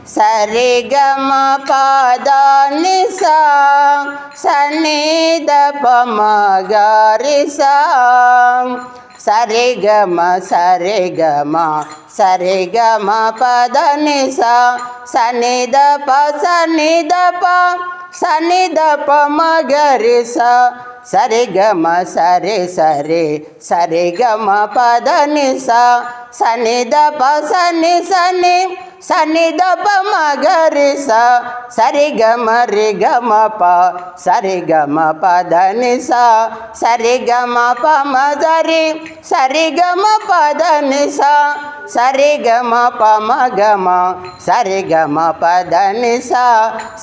సరిగమ పద నిస సన్నిధ పమగరిస సరిగమ సరిగమ సరిగమ పద నిస సన్నిధ ప సన్నిధ ప సన్నిధ పమగరిస సరిగమ సరి సరి సరిగమ పద నిస సన్నిధ ప సన్ని సన్ని సన్నిధ పమగరిస సరిగమ రిగమ ప సరిగమ పద నిస సరిగమ పమగరి సరిగమ పద నిస సరిగమ పమగమ సరిగమ పద నిస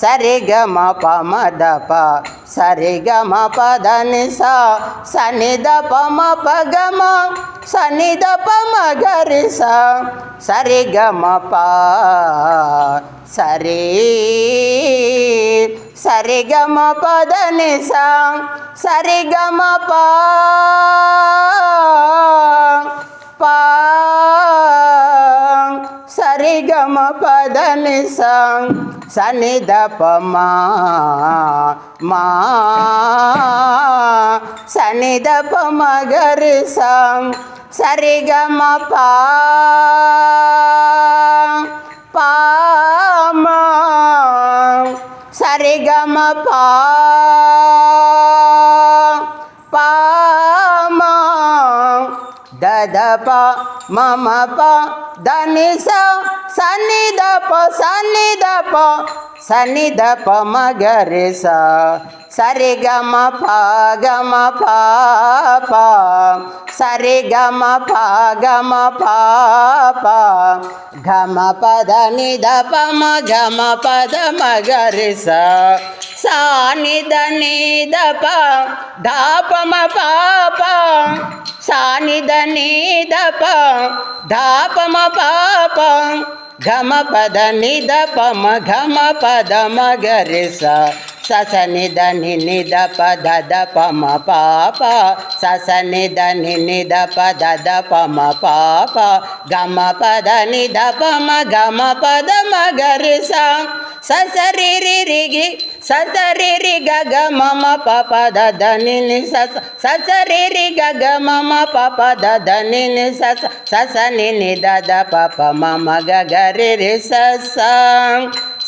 సరిగమ పమద ప సరిగమ పద నిస సన్నిధ పమ పగమ సన్నిధ పమగరిస సరిగమ ప సరి సరిగమ పద నిస సరిగమ ప సరిగమ పద నిస సన్నిధ పమా మా సన్నిధ పమగరిస సరిగమ పామా సరిగమ పామా దదప మమ ప ధనిస సన్నిధ ప సన్నిధ ప సన్నిధ పమగరిస సరిగమ పగమ పాప సరిగమ పగమ పాప ఘమ పద నిధ పమ ఘమ పద మగరిస సానిధ నిధ ప ధాపమ పాప సానిధ నిధ ప ధాపమ పాప ఘమ పద నిధ పమ ఘమ పద మగరిస ససనిధ నిధ పద ద పమ పాప ససనిధ నిధ పద ద పమ పాప గమ పద నిధ పమ గమ పద మగరిస ససరి రిగి ససరి రి గ మమ పప ద ని ససరి రి గ మమ పప ద ని ససని ని ద పప మమ గ రి రి సస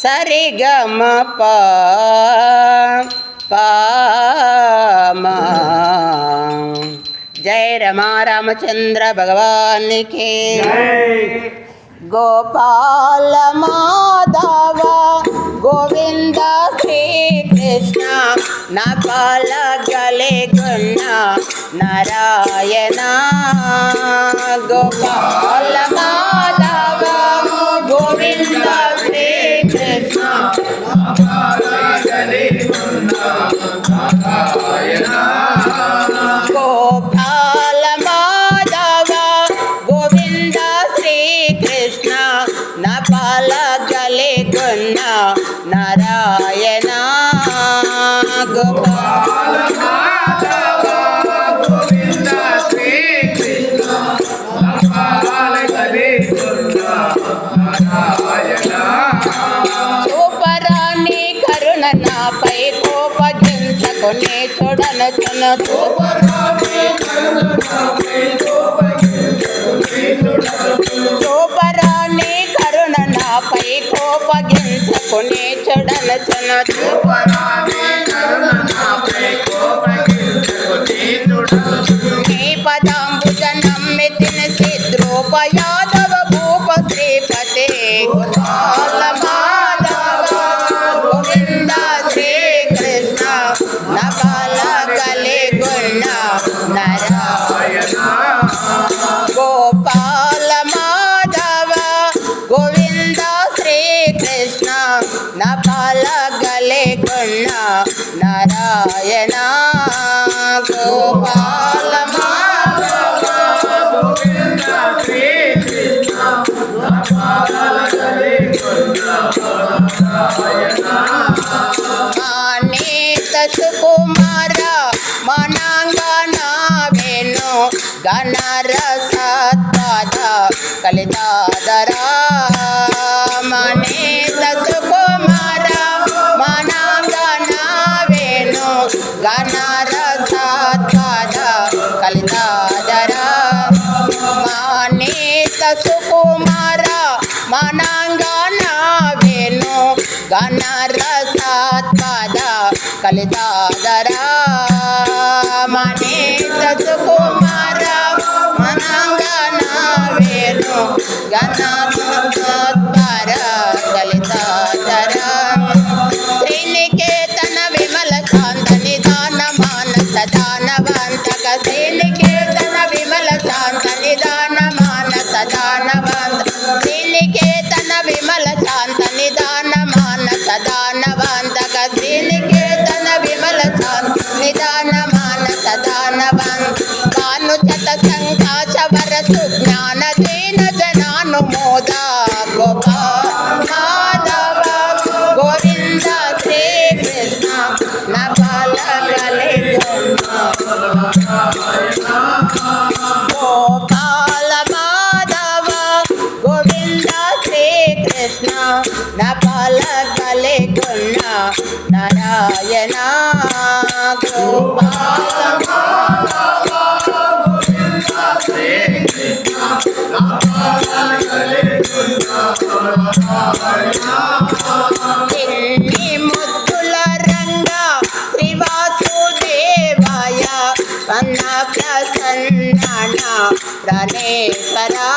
సరిగమ పామా. జై రమా రామచంద్ర భగవానికి గోపాల మాధవ గోవింద శ్రీకృష్ణ నపాల గలే గుణ నారాయణ గోపాల మాధవ గోవింద శ్రీకృష్ణ నపాల గలే గుణ నారాయణ గోపాల మాధవ గోవింద శ్రీకృష్ణ నపాల గలే గుణ నారాయణ గోపాల మాధవ గోవింద శ్రీకృష్ణ నపాల గలే గుణ నారాయణ చూపరాని కరుణ నాపై కోపగించకునే చూడనచున చూపరాని కరుణ నాపై కోపగించకునే చూడనచున నీ పదాంబుజ నమ్మితిన సిద్రూప యాదవ భూప శ్రీ गोपाल माधव गोविंद श्री कृष्ण नपाल गले गुण नारायण गोपाल माधव गोविंद श्री कृष्ण नपाल गले गुण नारायण गोपाल माधव गोविंद श्री कृष्ण नपाल गले गुण नारायण मानित सुकुमार मनांगना वेणु गणरसत्पद कलितादरा मानित सुकुमार मनांगना वेणु गणरसत्पद कलितादरा मानित सुकुमार मनांगना वेणु गणरसत्पद कलितादरा मानित सुकुमार मनांगना वेणु गणरसत्पद कलितादरा श्रीनिकेतन विमल शांत निधान मानस दानवंतक श्रीनिकेतन विमल शांत निधान मानस दानवंत श्रीनिकेतन विमल शांत निधान मानस दानवंतक श्रीनिकेतन विमल शांत निधान मानस दानवंत भानुचत संकाश वर सुज्ञान दीन जनानुमोद गोपाल माधव गोविंद श्री कृष्ण नपाल गले गोपाल माधव गोविंद श्री कृष्ण नपाल गले गुण नारायण गोपाल माधव गोविंद श्री कृष्ण नपाल गले गुण చిన్ని ముద్దుల రంగ శ్రీ వాసుదేవాయ వన్న ప్రసన్న ప్రణేశ్వరా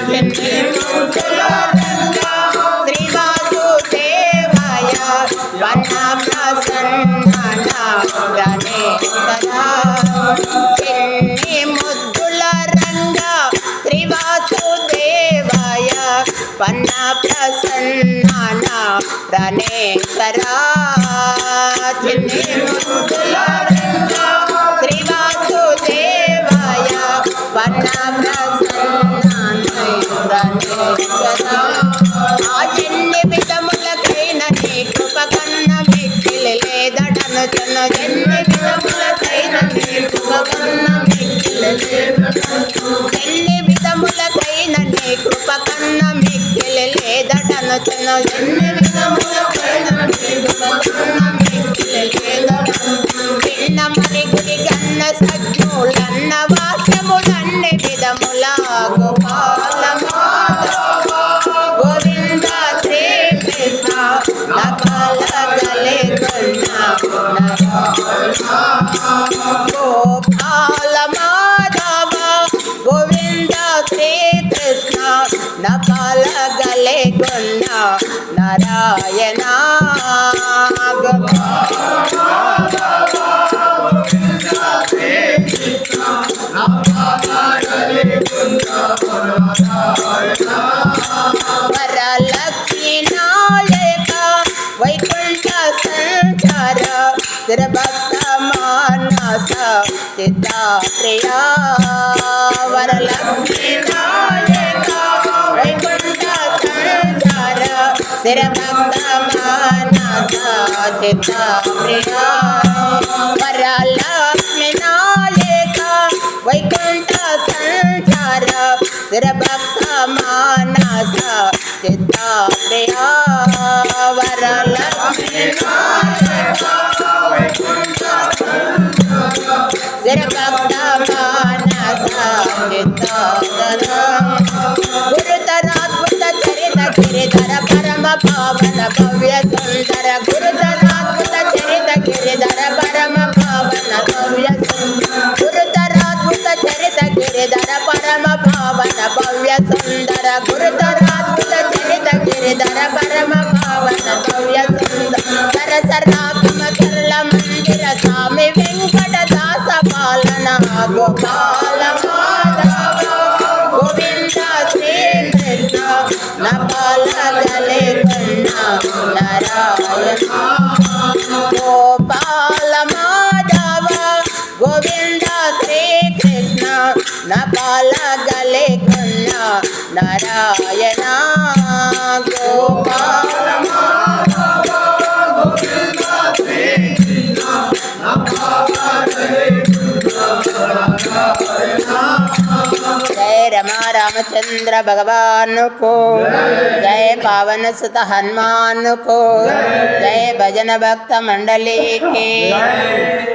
చిన్ని ముద్దుల రంగ శ్రీ వాసుదేవాయ వన్న ప్రసన్న ప్రణేశ్వరా చిన్ని ముద్దుల రంగ శ్రీ వాసుదేవాయ వన్న ప్రసన్న ప్రణేశ్వరా చిన్ని ముద్దుల రంగ శ్రీ వాసుదేవాయ వన్న ప్రసన్న ప్రణేశ్వరా ఆ చిన్ని విధములకైన నీ కృప కన్న మిక్కిలి లేదడను చెను ఎన్ని విధములకైన నీ కృప కన్న మిక్కిలి లేదడను ఎన్ని విధములకైన నీ కృప కన్న మిక్కిలి లేదడను చెను ఎన్ని విధములకైన నీ కృప కన్న మిక్కిలి లేదడను చిన్న మరి గురి గన్న సజ్ఞులన్న వాక్యములన్ని విధముల గోపాల మాధవ గోవింద శ్రీ కృష్ణ నపాల గలే గుణ గోపాల మాధవ గోవింద శ్రీ కృష్ణ నపాల గలే గుణ నారాయణ వరలక్ష్మీ నాయక వైకుంఠ సంచార స్థిరభక్త మానస చిత్త ప్రియా వరలక్ష్మీ నాయక వైకుంఠ సంచార స్థిరభక్త మానస చిత్త ప్రియా వరలక్ష్మీ నాయక వైకుంఠ సంచార స్థిరభక్త మానస చిత్త ప్రియా వరలక్ష్మీ నాయక వైకుంఠ స్థిరభక్త మానస చిత్త గురుతరాద్భుత చరిత గిరిధర పరమ పావన భవ్య సుందర గురుతరాద్భుత చరిత గిరిధర పరమ పావన భవ్య గురుతరాద్భుత చరిత గిరిధర పరమ పావన భవ్య సుందర గురుతరాద్భుత పాల గలే కన్న నారాయణ గోపాల మాధవ గోవింద శ్రీకృష్ణ నపాల గలే కన్న నారాయణ గోపాల जय रमा रामचंद्र भगवान को जय पावन सुत हनुमान को जय भजन भक्त मंडली के